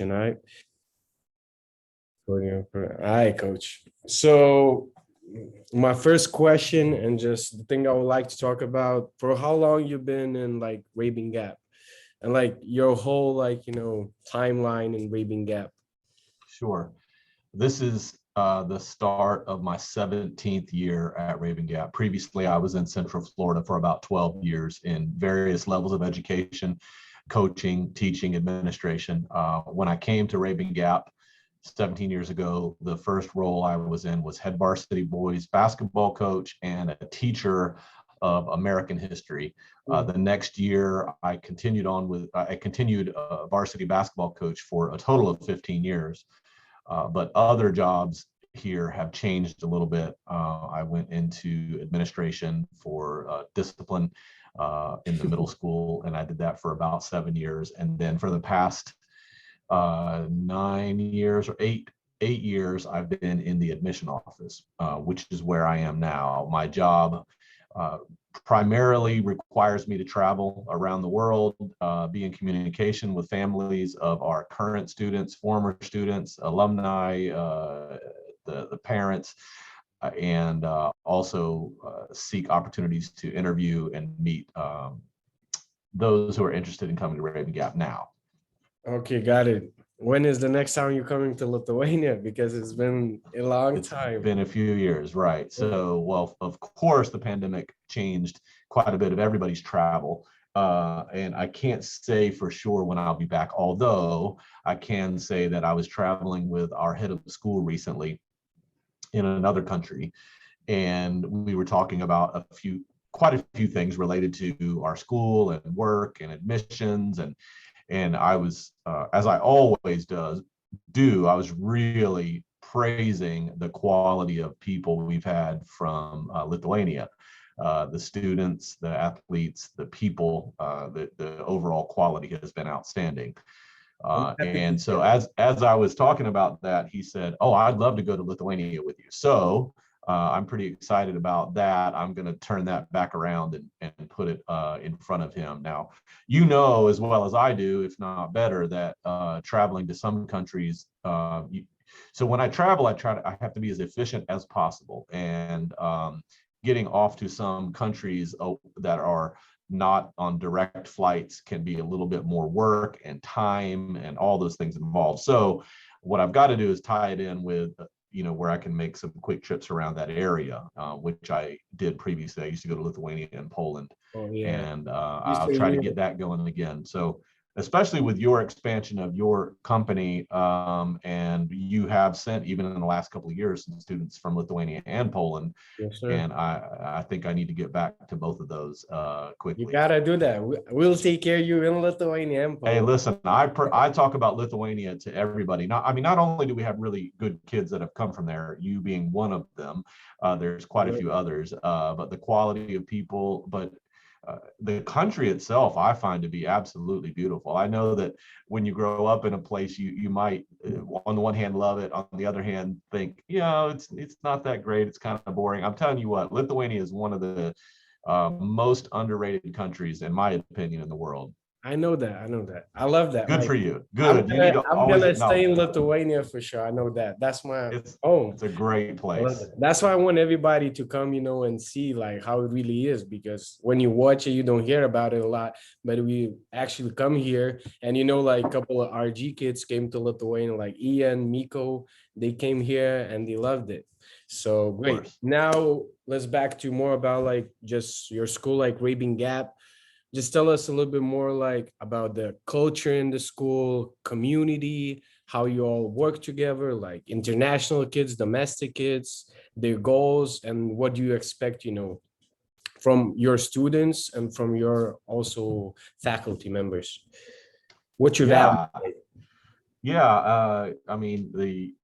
question. All right. All right, coach. So my first question and just the thing I would like to talk about, for how long you've been in like Rabun Gap and like your whole like, timeline in Rabun Gap. Sure. This is the start of my 17th year at Rabun Gap. Previously, I was in Central Florida for about 12 years in various levels of education, coaching, teaching, administration. When I came to Rabun Gap 17 years ago, the first role I was in was head varsity boys basketball coach and a teacher of American history. The next year, I continued varsity basketball coach for a total of 15 years. But other jobs here have changed a little bit. I went into administration for discipline in the middle school, and I did that for about 7 years. And then for the past 9 years or eight years, I've been in the admission office, which is where I am now. My job primarily requires me to travel around the world, be in communication with families of our current students, former students, alumni, the parents, and also seek opportunities to interview and meet those who are interested in coming to Rabun Gap now. Okay, got it. When is the next time you're coming to Lithuania? Because it's been a long time. It's been a few years, right? So, well, of course, the pandemic changed quite a bit of everybody's travel. And I can't say for sure when I'll be back, although I can say that I was traveling with our head of the school recently in another country. And we were talking about quite a few things related to our school and work and admissions. And I was, as I always do, I was really praising the quality of people we've had from Lithuania, the students, the athletes, the people, the overall quality has been outstanding. And so as I was talking about that, he said, "Oh, I'd love to go to Lithuania with you." So I'm pretty excited about that. I'm going to turn that back around and put it in front of him. Now, you know as well as I do, if not better, that traveling to some countries, so when I travel, I have to be as efficient as possible. And getting off to some countries that are not on direct flights can be a little bit more work and time and all those things involved. So what I've got to do is tie it in with where I can make some quick trips around that area, which I did previously. I used to go to Lithuania and Poland. Oh, yeah. And I'll try to get that going again. So especially with your expansion of your company, and you have sent, even in the last couple of years, some students from Lithuania and Poland. Yes, sir. And I think I need to get back to both of those quickly. You gotta do that. We'll take care of you in Lithuania and Poland. Hey, listen, I talk about Lithuania to everybody. Not only do we have really good kids that have come from there, you being one of them, there's quite a few others, but the quality of people, but the country itself, I find to be absolutely beautiful. I know that when you grow up in a place, you might, on the one hand, love it. On the other hand, think, it's not that great. It's kind of boring. I'm telling you what, Lithuania is one of the most underrated countries, in my opinion, in the world. I know that. I love that. Good for you. Good. I'm gonna stay in Lithuania for sure. I know that. That's my home. It's a great place. That's why I want everybody to come, and see like how it really is, because when you watch it, you don't hear about it a lot. But we actually come here, and like a couple of RG kids came to Lithuania, like Ian, Miko, they came here and they loved it. So great. Now let's back to more about like just your school, like Rabun Gap. Just tell us a little bit more like about the culture in the school, community, how you all work together, like international kids, domestic kids, their goals, and what do you expect, from your students and from your also faculty members. What's your value? Yeah, I mean,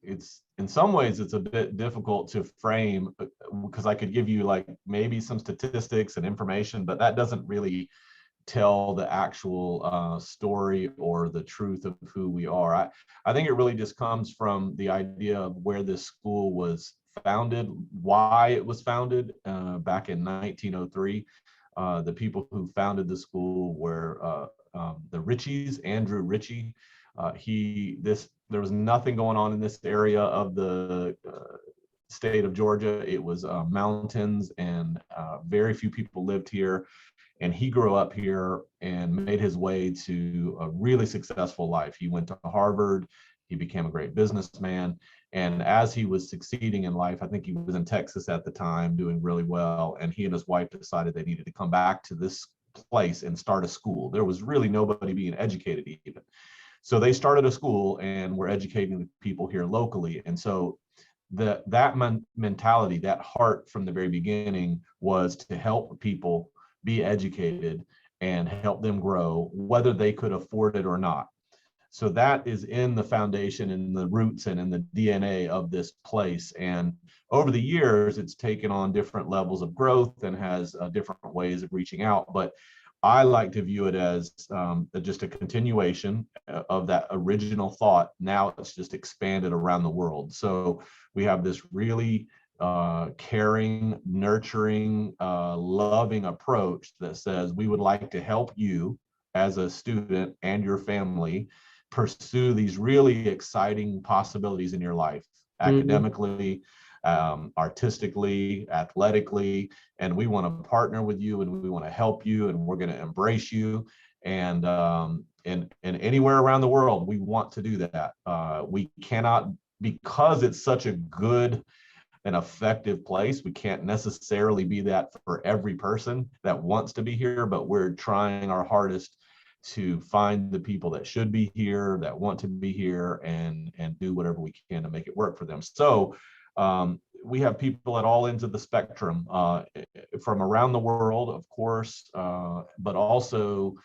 it's in some ways it's a bit difficult to frame, because I could give you like maybe some statistics and information, but that doesn't really tell the actual story or the truth of who we are. I think it really just comes from the idea of where this school was founded, why it was founded back in 1903. The people who founded the school were the Richies, Andrew Ritchie, There was nothing going on in this area of the state of Georgia. It was mountains, and very few people lived here. And he grew up here and made his way to a really successful life. He went to Harvard. He became a great businessman. And as he was succeeding in life, I think he was in Texas at the time doing really well. And he and his wife decided they needed to come back to this place and start a school. There was really nobody being educated even. So they started a school and were educating the people here locally. And so that mentality, that heart from the very beginning was to help people be educated and help them grow, whether they could afford it or not. So that is in the foundation and the roots and in the DNA of this place. And over the years, it's taken on different levels of growth and has different ways of reaching out. But I like to view it as just a continuation of that original thought. Now it's just expanded around the world. So we have this really caring, nurturing, loving approach that says we would like to help you as a student and your family pursue these really exciting possibilities in your life, academically, artistically, athletically, and we want to partner with you and we want to help you and we're going to embrace you. And anywhere around the world, we want to do that. We cannot, because it's such a good and effective place, we can't necessarily be that for every person that wants to be here, but we're trying our hardest to find the people that should be here, that want to be here, and do whatever we can to make it work for them. So we have people at all ends of the spectrum, from around the world, of course, but also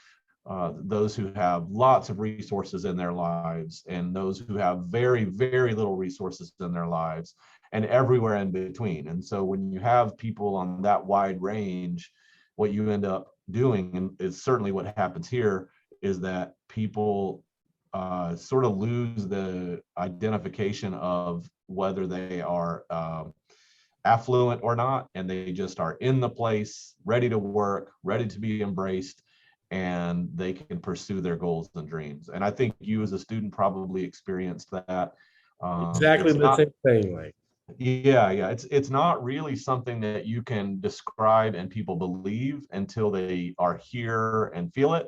those who have lots of resources in their lives and those who have very, very little resources in their lives, and everywhere in between. And so when you have people on that wide range, what you end up doing, and it's certainly what happens here, is that people sort of lose the identification of whether they are affluent or not, and they just are in the place, ready to work, ready to be embraced, and they can pursue their goals and dreams. And I think you as a student probably experienced that. Exactly the same thing. Like, yeah, it's not really something that you can describe and people believe until they are here and feel it.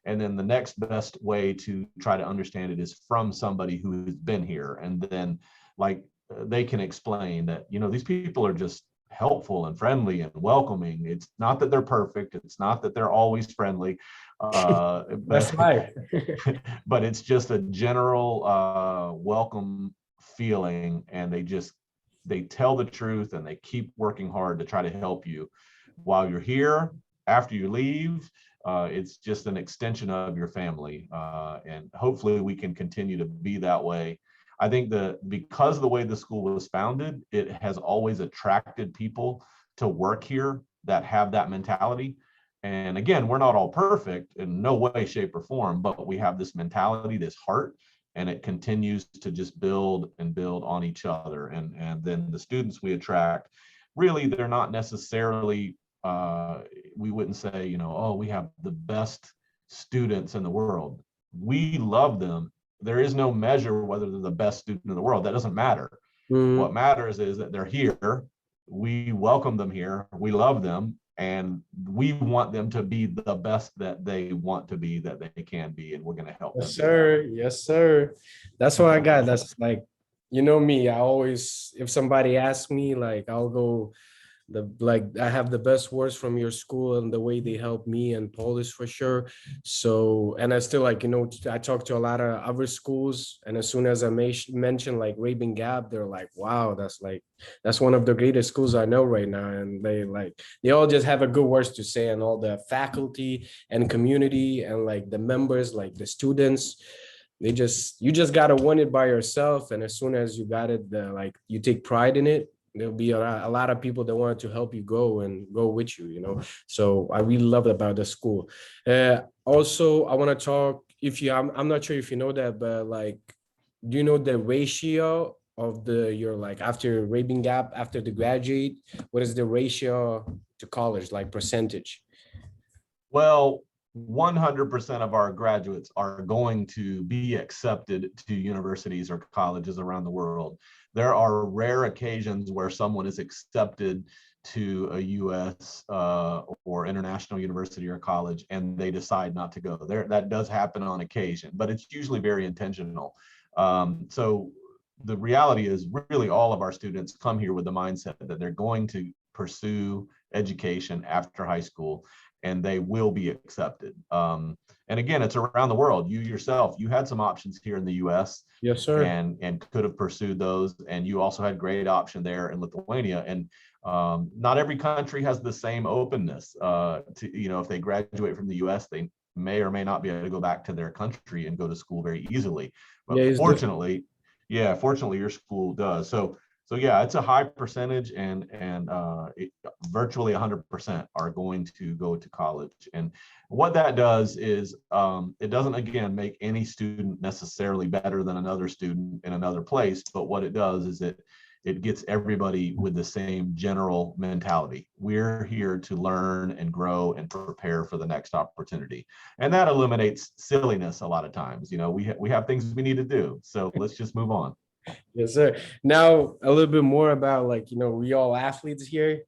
And then the next best way to try to understand it is from somebody who has been here. And then like they can explain that, you know, these people are just helpful and friendly and welcoming. It's not that they're perfect. It's not that they're always friendly. that's life. But it's just a general welcome feeling. And they tell the truth and they keep working hard to try to help you while you're here. After you leave, it's just an extension of your family. And hopefully we can continue to be that way. I think because of the way the school was founded, it has always attracted people to work here that have that mentality. And again, we're not all perfect in no way, shape, or form, but we have this mentality, this heart, and it continues to just build and build on each other. And then the students we attract, really, they're not necessarily, we wouldn't say, you know, oh, we have the best students in the world. We love them. There is no measure whether they're the best student in the world. That doesn't matter. What matters is that they're here. We welcome them here. We love them. And we want them to be the best that they want to be, that they can be. And we're going to help them. Yes, sir. Yes, sir. That's what I got. That's like, you know me, I always, if somebody asks me, like, I'll go, I have the best words from your school and the way they help me and Polish for sure. So, and I still like, you know, I talk to a lot of other schools, and as soon as I mention like Rabun Gap, they're like, wow, that's one of the greatest schools I know right now. And they all just have a good words to say, and all the faculty and community and like the members, like the students, you just gotta win it by yourself. And as soon as you got it, like you take pride in it, there'll be a lot of people that want to help you go with you, you know. So I really love about the school. Also, I want to talk, I'm not sure if you know that, but like, do you know the ratio of your like after Rabun Gap, after the graduate, what is the ratio to college, like percentage? Well, 100% of our graduates are going to be accepted to universities or colleges around the world. There are rare occasions where someone is accepted to a U.S. Or international university or college and they decide not to go there. That does happen on occasion, but it's usually very intentional. So the reality is really all of our students come here with the mindset that they're going to pursue education after high school and they will be accepted. And again, it's around the world. You yourself, you had some options here in the US Yes, sir. and could have pursued those. And you also had great option there in Lithuania. And not every country has the same openness to, if they graduate from the US, they may or may not be able to go back to their country and go to school very easily. Yeah, But it's different. fortunately your school does. So yeah, it's a high percentage, and virtually 100% are going to go to college. And what that does is it doesn't, again, make any student necessarily better than another student in another place. But what it does is it gets everybody with the same general mentality. We're here to learn and grow and prepare for the next opportunity. And that eliminates silliness a lot of times. We have things we need to do. So let's just move on. Yes, sir. Now a little bit more about, like, we all athletes here.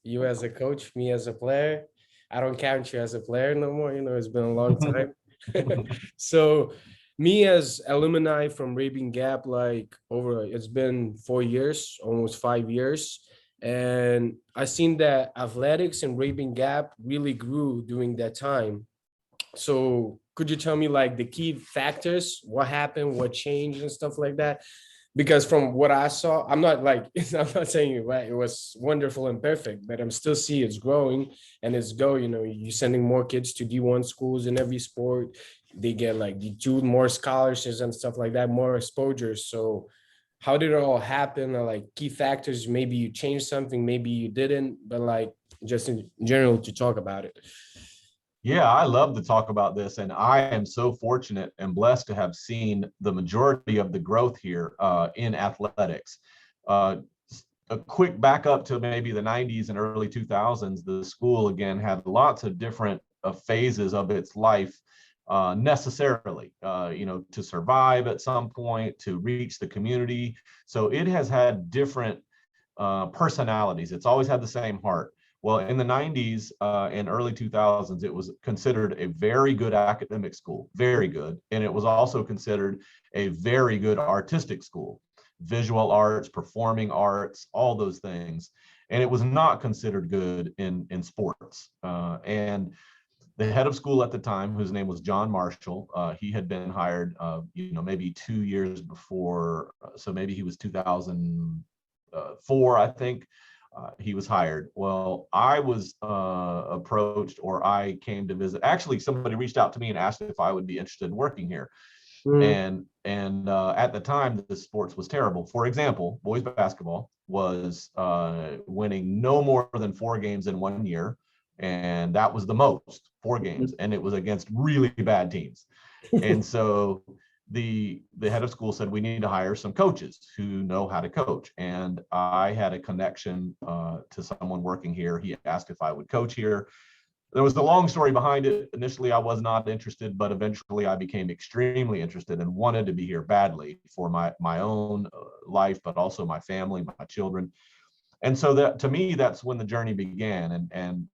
You as a coach, me as a player. I don't count you as a player no more. It's been a long time. So me as alumni from Rabun Gap, like, it's been 4 years, almost 5 years. And I seen that athletics in Rabun Gap really grew during that time. So could you tell me, like, the key factors, what happened, what changed and stuff like that? Because from what I saw, I'm not like, I'm not saying it was wonderful and perfect, but I'm still see it's growing and it's go, you're sending more kids to D1 schools in every sport. They get like D2 more scholarships and stuff like that, more exposure. So how did it all happen? Or like key factors, maybe you changed something, maybe you didn't, but like just in general to talk about it. Yeah, I love to talk about this, and I am so fortunate and blessed to have seen the majority of the growth here in athletics. Uh, a quick back up to maybe the 90s and early 2000s, the school again had lots of different phases of its life necessarily, to survive at some point, to reach the community. So it has had different personalities. It's always had the same heart. Well, in the 90s and early 2000s, it was considered a very good academic school, very good. And it was also considered a very good artistic school, visual arts, performing arts, all those things. And it was not considered good in sports. And the head of school at the time, whose name was John Marshall, he had been hired, maybe 2 years before. So maybe he was 2004, I think. He was hired. Well, I was approached, or I came to visit. Actually, somebody reached out to me and asked if I would be interested in working here. Mm. And at the time, the sports was terrible. For example, boys basketball was winning no more than 4 games in 1 year, and that was the most, 4 games, and it was against really bad teams. And so the head of school said, we need to hire some coaches who know how to coach. And I had a connection to someone working here. He asked if I would coach here. There was a long story behind it. Initially, I was not interested, but eventually I became extremely interested and wanted to be here badly for my own life, but also my family, my children. And so that, to me, that's when the journey began. And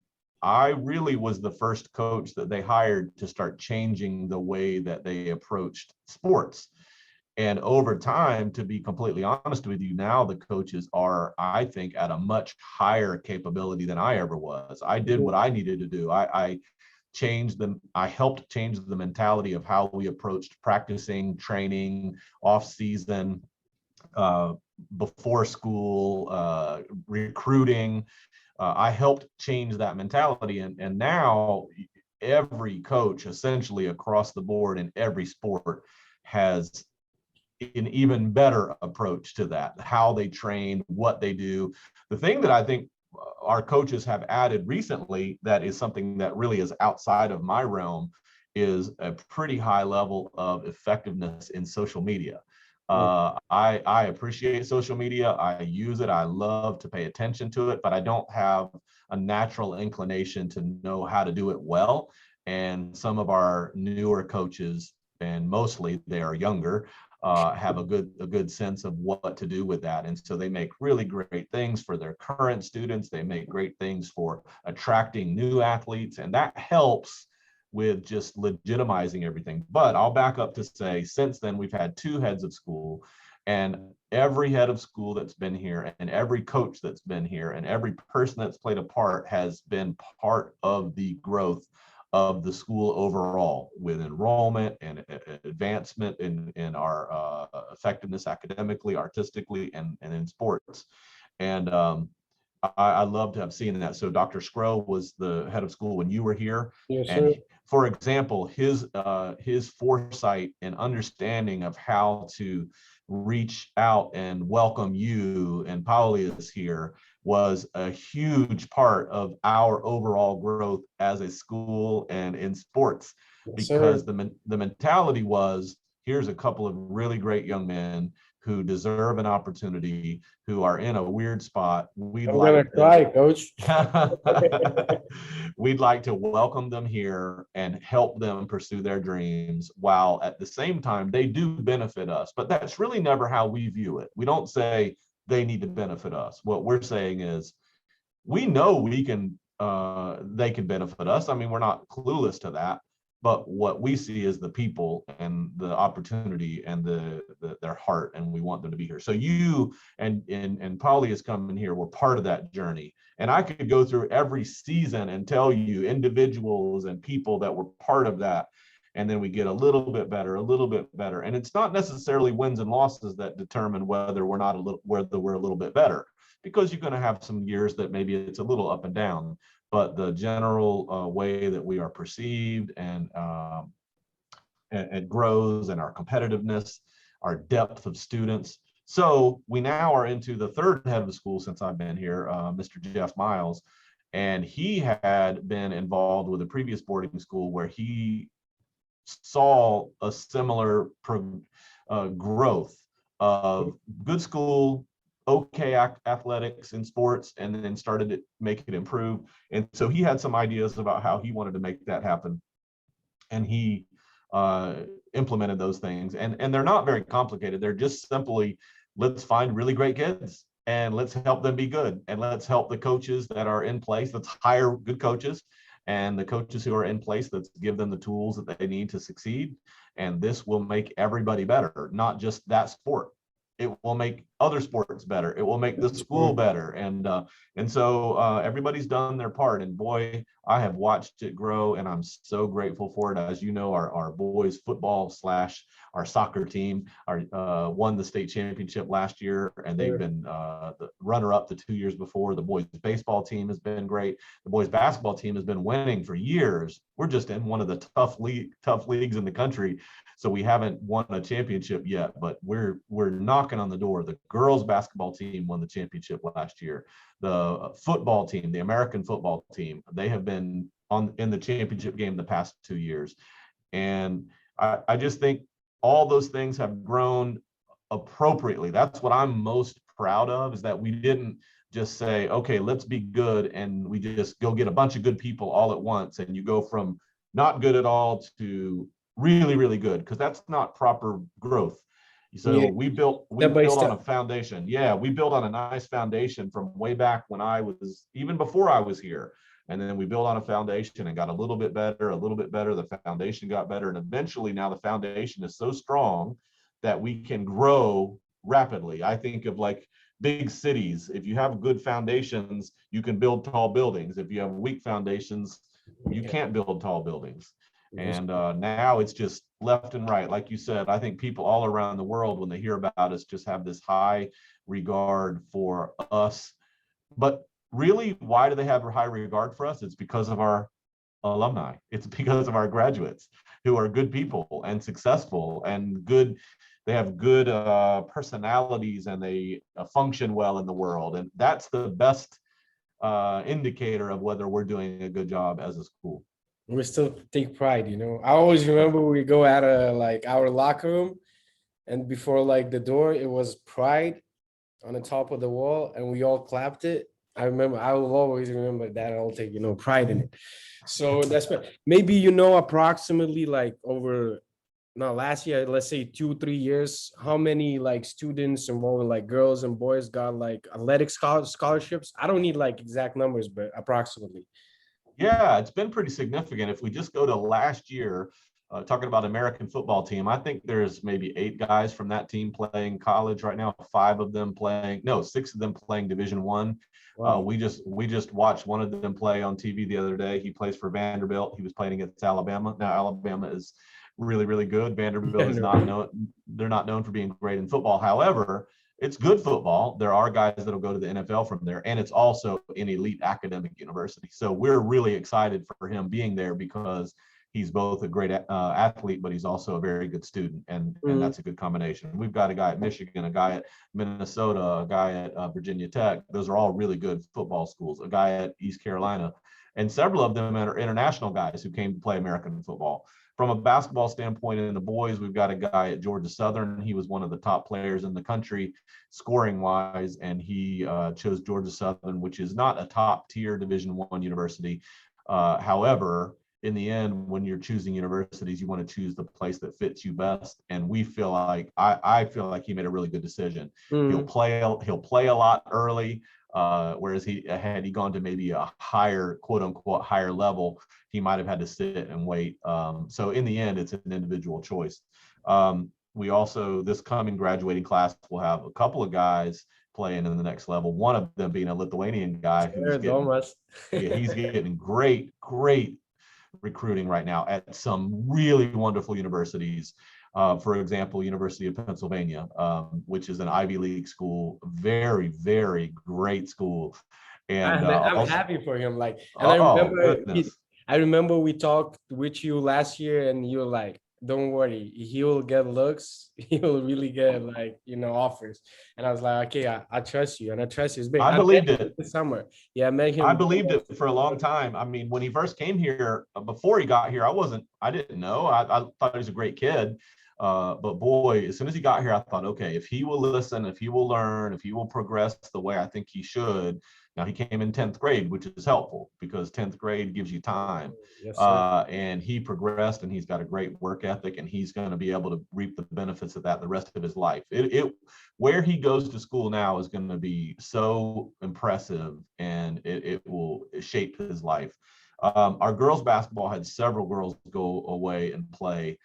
I really was the first coach that they hired to start changing the way that they approached sports. And over time, to be completely honest with you, now the coaches are, I think, at a much higher capability than I ever was. I did what I needed to do. I changed them. I helped change the mentality of how we approached practicing, training, off season, before school, recruiting. I helped change that mentality. And now every coach essentially across the board in every sport has an even better approach to that, how they train, what they do. The thing that I think our coaches have added recently that is something that really is outside of my realm is a pretty high level of effectiveness in social media. I appreciate social media. I use it. I love to pay attention to it, but I don't have a natural inclination to know how to do it well. and some of our newer coaches, and mostly they are younger, have a good sense of what to do with that. And so they make really great things for their current students. They make great things for attracting new athletes, and that helps with just legitimizing everything. But I'll back up to say, since then, we've had two heads of school, and every head of school that's been here, and every coach that's been here, and every person that's played a part has been part of the growth of the school overall, with enrollment and advancement in our effectiveness academically, artistically, and in sports. And I love to have seen that. So Dr. Scrow was the head of school when you were here. Yes, And sir. for example, his foresight and understanding of how to reach out and welcome you, and Pauli is here, was a huge part of our overall growth as a school and in sports, Yes, because sir. the mentality was, here's a couple of really great young men who deserve an opportunity, who are in a weird spot. We'd I'm gonna like to cry, coach. we'd like to welcome them here and help them pursue their dreams, while at the same time they do benefit us. But that's really never how we view it. We don't say they need to benefit us. What we're saying is, we know they can benefit us. I mean, we're not clueless to that, but what we see is the people and the opportunity and their heart, and we want them to be here. So you and Polly is coming here. We're part of that journey. And I could go through every season and tell you individuals and people that were part of that. And then we get a little bit better, a little bit better. And it's not necessarily wins and losses that determine whether we're a little bit better, because you're going to have some years that maybe it's a little up and down. But the general way that we are perceived, and it grows, and our competitiveness, our depth of students. So we now are into the third head of the school since I've been here, Mr. Jeff Miles, and he had been involved with a previous boarding school where he saw a similar growth of good school, okay athletics and sports, and then started to make it improve. And so he had some ideas about how he wanted to make that happen, and he implemented those things. And they're not very complicated. They're just simply, let's find really great kids and let's help them be good, and let's help the coaches that are in place. Let's hire good coaches, and the coaches who are in place, let's give them the tools that they need to succeed. And this will make everybody better, not just that sport. It will make other sports better. It will make the school better. And so everybody's done their part. And boy, I have watched it grow, and I'm so grateful for it. As you know, our boys football / our soccer team won the state championship last year, and they've been the runner-up the 2 years before. The boys baseball team has been great. The boys basketball team has been winning for years. We're just in one of the tough leagues in the country, so we haven't won a championship yet, but we're knocking on the door. The girls basketball team won the championship last year. The football team, the American football team, they have been in the championship game the past 2 years. And I just think all those things have grown appropriately. That's what I'm most proud of, is that we didn't just say, okay, let's be good, and we just go get a bunch of good people all at once, and you go from not good at all to really, really good, because that's not proper growth. So we built on a foundation. Yeah, we built on a nice foundation from way back when I was, even before I was here. And then we built on a foundation and got a little bit better, a little bit better. The foundation got better. And eventually now the foundation is so strong that we can grow rapidly. I think of like big cities. If you have good foundations, you can build tall buildings. If you have weak foundations, you can't build tall buildings. And now it's just left and right. Like you said, I think people all around the world, when they hear about us, just have this high regard for us. But really, why do they have a high regard for us? It's because of our alumni. It's because of our graduates, who are good people and successful and good. They have good personalities, and they function well in the world. And that's the best indicator of whether we're doing a good job as a school. We still take pride, I always remember we go out of like our locker room, and before like the door, it was pride on the top of the wall, and we all clapped it. I remember. I will always remember that. I'll take pride in it. So that's maybe approximately like over no last year, let's say 2-3 years, how many like students involved, like girls and boys, got like athletic scholarships? I don't need like exact numbers, but approximately. Yeah, it's been pretty significant. If we just go to last year, talking about American football team, I think there's maybe 8 guys from that team playing college right now. 6 of them playing Division 1. Wow. We just watched one of them play on TV the other day. He plays for Vanderbilt. He was playing against Alabama. Now Alabama is really, really good. Vanderbilt is not known. They're not known for being great in football. However, it's good football. There are guys that'll go to the NFL from there, and it's also an elite academic university. So we're really excited for him being there because he's both a great athlete, but he's also a very good student, and Mhm. that's a good combination. We've got a guy at Michigan, a guy at Minnesota, a guy at Virginia Tech. Those are all really good football schools. A guy at East Carolina, and several of them are international guys who came to play American football. From a basketball standpoint in the boys, we've got a guy at Georgia Southern. He was one of the top players in the country scoring wise, and he chose Georgia Southern, which is not a top tier Division 1 university. However, in the end, when you're choosing universities, you want to choose the place that fits you best. And we feel like I feel like he made a really good decision. Mhm. He'll play a lot early. Whereas had he gone to maybe a higher, quote unquote, higher level, he might have had to sit and wait. So in the end, it's an individual choice. We also, this coming graduating class, will have a couple of guys playing in the next level. One of them being a Lithuanian guy who's There's getting, almost. yeah, he's getting great recruiting right now at some really wonderful universities. For example, University of Pennsylvania, which is an Ivy League school, very great school. And I'm also, happy for him. Like, and oh goodness, I remember we talked with you last year, and you're like, "Don't worry, he will get looks. He will really get like offers." And I was like, "Okay, I trust you, and I trust his big." I I met believed him it. this summer. Yeah, I met I him. believed it for a long time. I mean, when he first came here, before he got here, I didn't know. I thought he was a great kid. But boy, as soon as he got here, I thought, okay, if he will listen, if he will learn, if he will progress the way I think he should. Now he came in 10th grade, which is helpful because 10th grade gives you time. Yes, sir. And he progressed, and he's got a great work ethic, and he's going to be able to reap the benefits of that the rest of his life. Where he goes to school now is going to be so impressive, and it will shape his life. Our girls basketball had several girls go away and play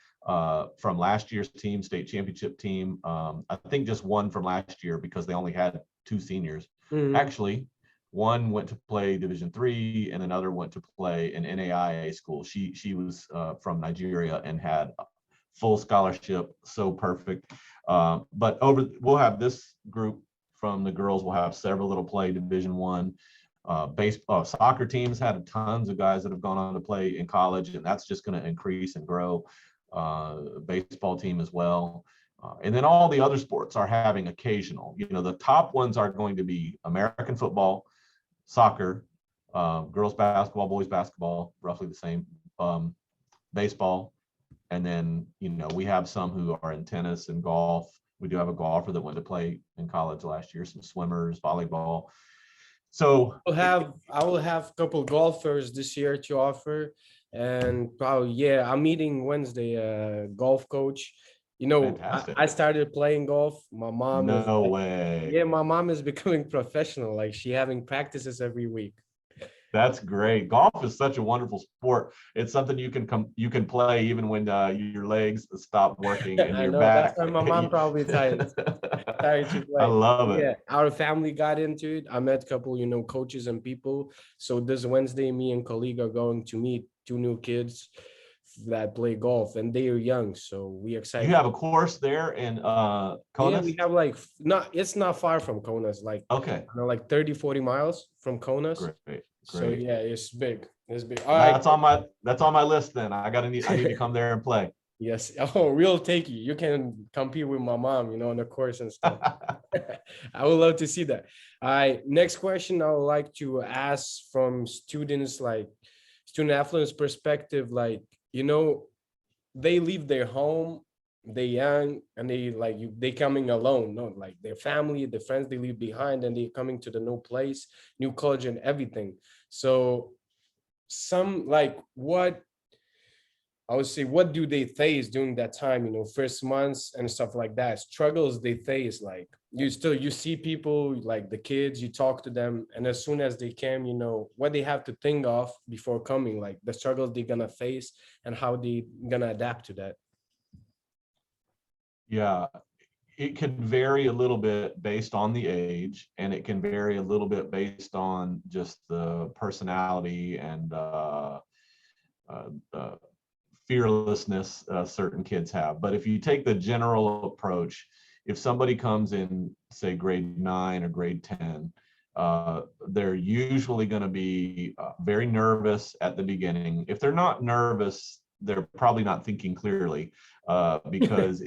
from last year's team, state championship team. I think just one from last year because they only had 2 seniors. Mhm. Actually, one went to play Division 3, and another went to play an NAIA school. She was from Nigeria and had full scholarship, so perfect. But we'll have this group from the girls. We'll have several that'll play Division 1. Soccer teams had tons of guys that have gone on to play in college, and that's just going to increase and grow. Baseball team as well. And then all the other sports are having occasional. The top ones are going to be American football, soccer, girls basketball, boys basketball, roughly the same, baseball, and then we have some who are in tennis and golf. We do have a golfer that went to play in college last year, some swimmers, volleyball. So I will have a couple golfers this year to offer, and probably yeah, I'm meeting Wednesday a golf coach. I fantastic. started playing golf. My mom is No like, way. yeah, my mom is becoming professional. Like she having practices every week. That's great. Golf is such a wonderful sport. It's something you can play even when your legs stop working and I your know that's back. why my mom probably tired to I play. love it. Yeah, our family got into it. I met a couple, coaches and people. So this Wednesday, me and colleague are going to meet 2 new kids that play golf, and they are young, so we You excited. have a course there in Yeah, we Conus? have like not it's not far from Kona's, like Okay, like 30-40 miles from Kona's. great, So great. yeah, it's big. It's big. All right. That's on my list then. I need to come there and play. Yes. Oh, real takey. You can compete with my mom, on the course and stuff. I would love to see that. All right. Next question I would like to ask from students, like student affluence perspective, like, they leave their home, they young and they like you, they coming alone, no, like their family, the friends they leave behind, and they coming to the new place, new culture and everything. So some like what I would say, what do they face during that time, first months and stuff like that, struggles they face, like you see people like the kids, you talk to them, and as soon as they came, what they have to think of before coming, like the struggles they're gonna face and how they gonna adapt to that. Yeah, it can vary a little bit based on the age, and it can vary a little bit based on just the personality and uh, fearlessness certain kids have. But if you take the general approach, if somebody comes in, say, grade 9 or grade 10, they're usually going to be very nervous at the beginning. If they're not nervous, they're probably not thinking clearly, because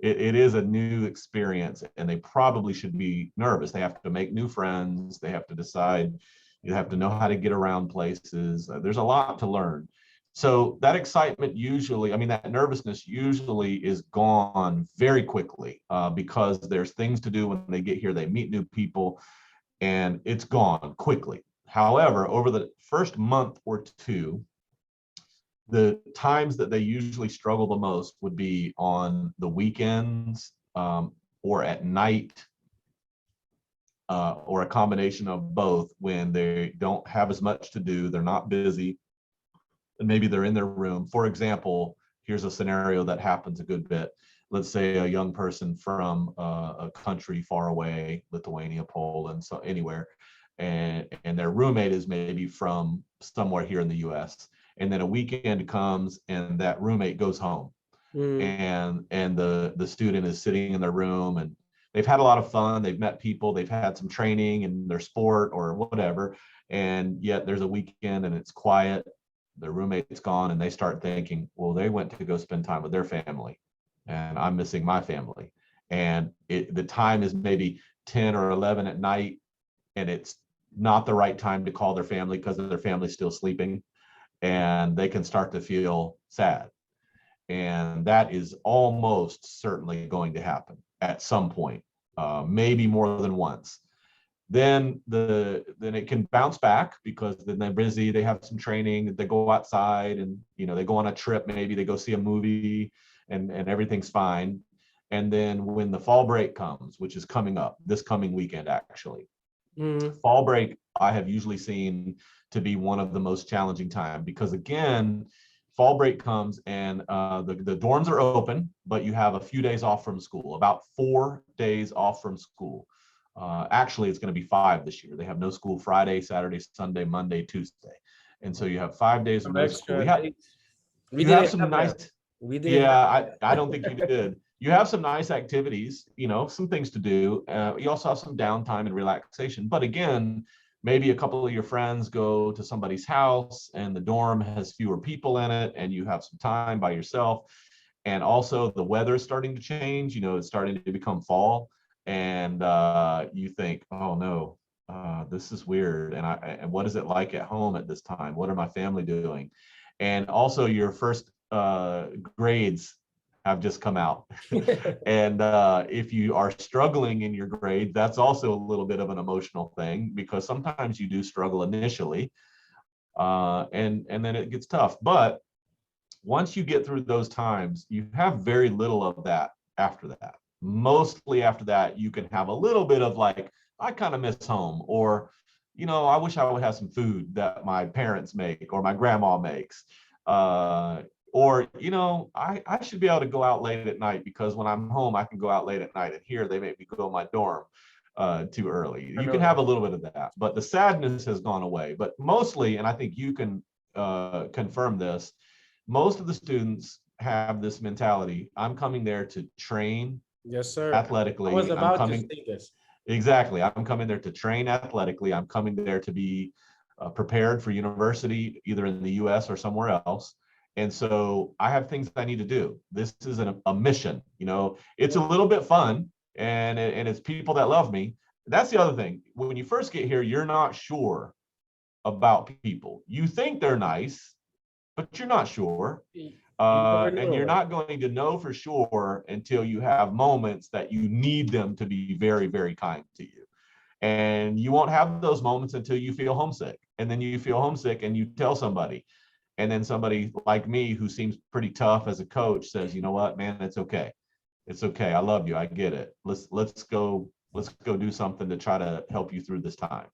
it is a new experience, and they probably should be nervous. They have to make new friends. They have to decide. You have to know how to get around places. There's a lot to learn. So that excitement usually, I mean, that nervousness usually is gone very quickly, because there's things to do when they get here. They meet new people, and it's gone quickly. However, over the first month or two, the times that they usually struggle the most would be on the weekends, or at night, or a combination of both, when they don't have as much to do, they're not busy, and maybe they're in their room. For example, here's a scenario that happens a good bit. Let's say a young person from a country far away, Lithuania, Poland, so anywhere, and their roommate is maybe from somewhere here in the US. And then a weekend comes and that roommate goes home, Mm. and the student is sitting in their room, and they've had a lot of fun, they've met people, they've had some training in their sport or whatever, and yet there's a weekend and it's quiet, their roommate's gone, and they start thinking, well, they went to go spend time with their family and I'm missing my family. And the time is maybe 10 or 11 at night, and it's not the right time to call their family because their family's still sleeping, and they can start to feel sad. And that is almost certainly going to happen at some point, maybe more than once. Then it can bounce back, because then they're busy, they have some training, they go outside, and they go on a trip, maybe they go see a movie, and everything's fine. And then when the fall break comes, which is coming up this coming weekend, actually, Mm. fall break I have usually seen to be one of the most challenging time, because again, fall break comes, and the dorms are open, but you have a few days off from school, about 4 days off from school. Actually, it's going to be 5 this year. They have no school Friday, Saturday, Sunday, Monday, Tuesday, and so you have 5 days of Some no school. extra days. We You have didn't some have nice, that. We didn't yeah, have I don't that. think you did. You have some nice activities, some things to do. You also have some downtime and relaxation. But again, maybe a couple of your friends go to somebody's house and the dorm has fewer people in it, and you have some time by yourself. And also the weather is starting to change, it's starting to become fall. And you think, oh no, this is weird. And what is it like at home at this time? What are my family doing? And also your first grades have just come out. And if you are struggling in your grades, that's also a little bit of an emotional thing, because sometimes you do struggle initially, and then it gets tough. But once you get through those times, you have very little of that after that. Mostly after that, you can have a little bit of like, I kind of miss home, or, I wish I would have some food that my parents make or my grandma makes. Or, I should be able to go out late at night, because when I'm home, I can go out late at night, and here they make me go to my dorm too early. I You know can have that. a little bit of that, but the sadness has gone away. But mostly, and I think you can confirm this, most of the students have this mentality. I'm coming there to train Yes, sir. I was athletically. I'm about to coming, say this. exactly. I'm coming there to train athletically. I'm coming there to be prepared for university, either in the US or somewhere else. And so I have things I need to do. This is a mission. It's a little bit fun, and it's people that love me. That's the other thing. When you first get here, you're not sure about people. You think they're nice, but you're not sure. You never And know. you're Like, not going to know for sure until you have moments that you need them to be very, very kind to you. And you won't have those moments until you feel homesick. And then you feel homesick and you tell somebody. And then somebody like me, who seems pretty tough as a coach, says, you know what, man, it's okay. It's okay. I love you. I get it. Let's go do something to try to help you through this time.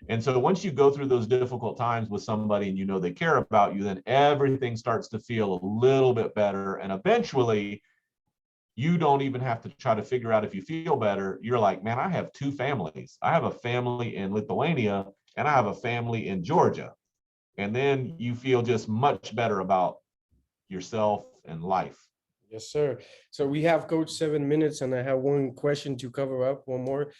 And so once you go through those difficult times with somebody and you know they care about you, then everything starts to feel a little bit better. And eventually, you don't even have to try to figure out if you feel better. You're like, man, I have two families. I have a family in Lithuania and I have a family in Georgia. And then you feel just much better about yourself and life. yes, sir. So we have coach 7 minutes, and I have one question to cover up, one more.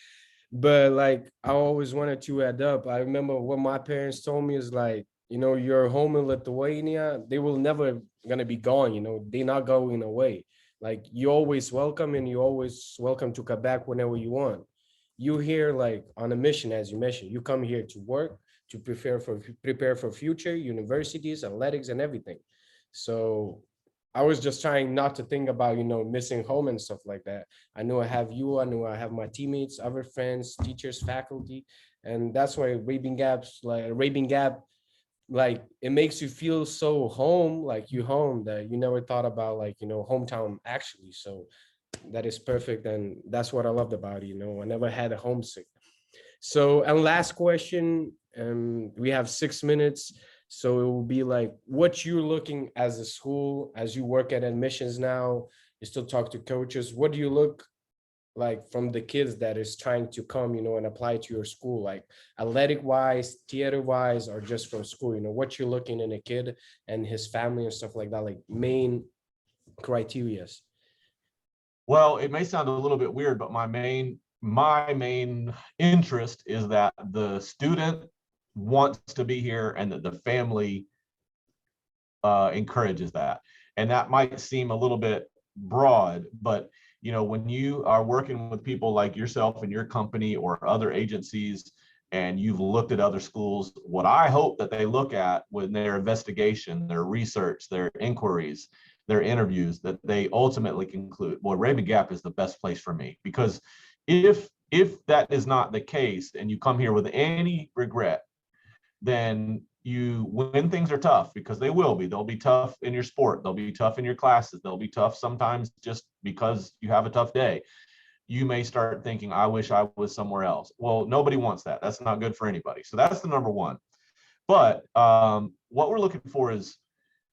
But like I always wanted to add up. I remember what my parents told me is like, you're home in Lithuania, they will never gonna be gone, they're not going away. Like you always welcome, and you always welcome to come back whenever you want. You here like on a mission, as you mentioned. You come here to work, to prepare for future universities, athletics, and everything. So I was just trying not to think about, missing home and stuff like that. I knew I have you, I knew I have my teammates, other friends, teachers, faculty. And that's why Rabun Gap, like it makes you feel so home, like you home, that you never thought about, like, hometown actually. So that is perfect. And that's what I loved about it. I never had a homesick. So, and last question, we have 6 minutes. So it will be like, what you're looking as a school, as you work at admissions now, you still talk to coaches. What do you look like from the kids that is trying to come, and apply to your school, like athletic wise, theater wise, or just from school, what you're looking in a kid and his family and stuff like that, like main criterias. Well, it may sound a little bit weird, but my main interest is that the student wants to be here and that the family encourages that. And that might seem a little bit broad, but when you are working with people like yourself and your company or other agencies, and you've looked at other schools, what I hope that they look at when their investigation, their research, their inquiries, their interviews, that they ultimately conclude, well, Rabun Gap is the best place for me. Because if that is not the case and you come here with any regret, then when things are tough, because they'll be tough in your sport, they'll be tough in your classes, they'll be tough sometimes just because you have a tough day, you may start thinking, I wish I was somewhere else. Well, nobody wants that. That's not good for anybody. So that's the number one. But what we're looking for is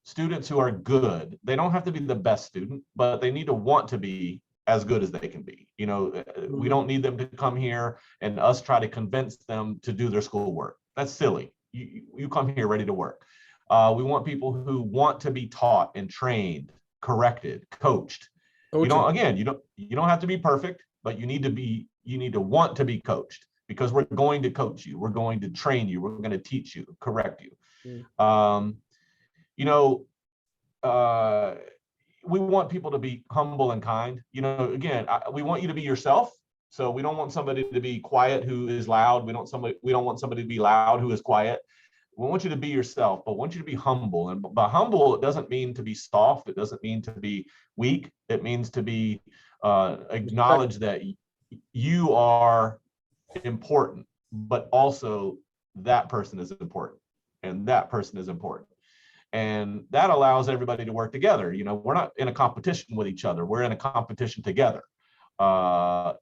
students who are good. They don't have to be the best student, but they need to want to be as good as they can be. We don't need them to come here and us try to convince them to do their schoolwork. That's silly. You come here ready to work. We want people who want to be taught and trained, corrected, coached. Coaching. You don't have to be perfect, but you need to want to be coached, because we're going to coach you. We're going to train you. We're going to teach you, correct you. You know, we want people to be humble and kind. Again, we want you to be yourself. So we don't want somebody to be quiet who is loud. We don't want somebody to be loud who is quiet. We want you to be yourself, but we want you to be humble. And by humble, it doesn't mean to be soft. It doesn't mean to be weak. It means to be acknowledge that you are important, but also that person is important, and that person is important. And that allows everybody to work together. We're not in a competition with each other. We're in a competition together.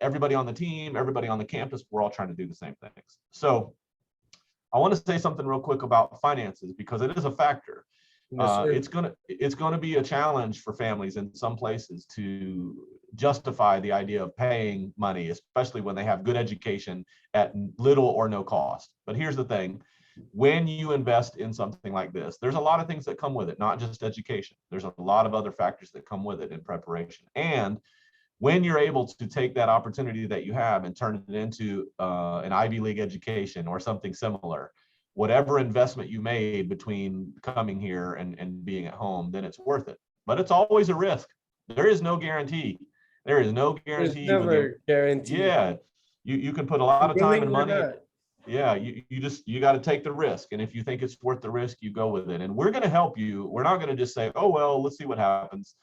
Everybody on the team, everybody on the campus, we're all trying to do the same things. So I want to say something real quick about finances, because it is a factor. It's gonna be a challenge for families in some places to justify the idea of paying money, especially when they have good education at little or no cost. But here's the thing. When you invest in something like this, there's a lot of things that come with it, not just education. There's a lot of other factors that come with it in preparation. And when you're able to take that opportunity that you have and turn it into an Ivy League education or something similar, whatever investment you made between coming here and being at home, then it's worth it. But it's always a risk. There is no guarantee. There is no guarantee. There's never guaranteed. Yeah, you can put a lot of time and money. Yeah, you got to take the risk. And if you think it's worth the risk, you go with it. And we're going to help you. We're not going to just say, oh, well, let's see what happens.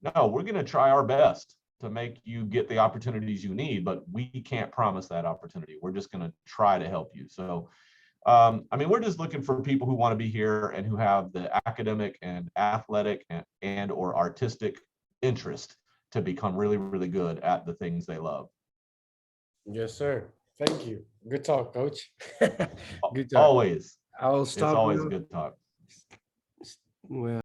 No, we're going to try our best to make you get the opportunities you need, but we can't promise that opportunity. We're just going to try to help you. So, I mean, we're just looking for people who want to be here and who have the academic and athletic and or artistic interest to become really, really good at the things they love. Yes, sir. Thank you. Good talk, coach. Good talk. Always. I'll It's stop always a now. good talk. Well.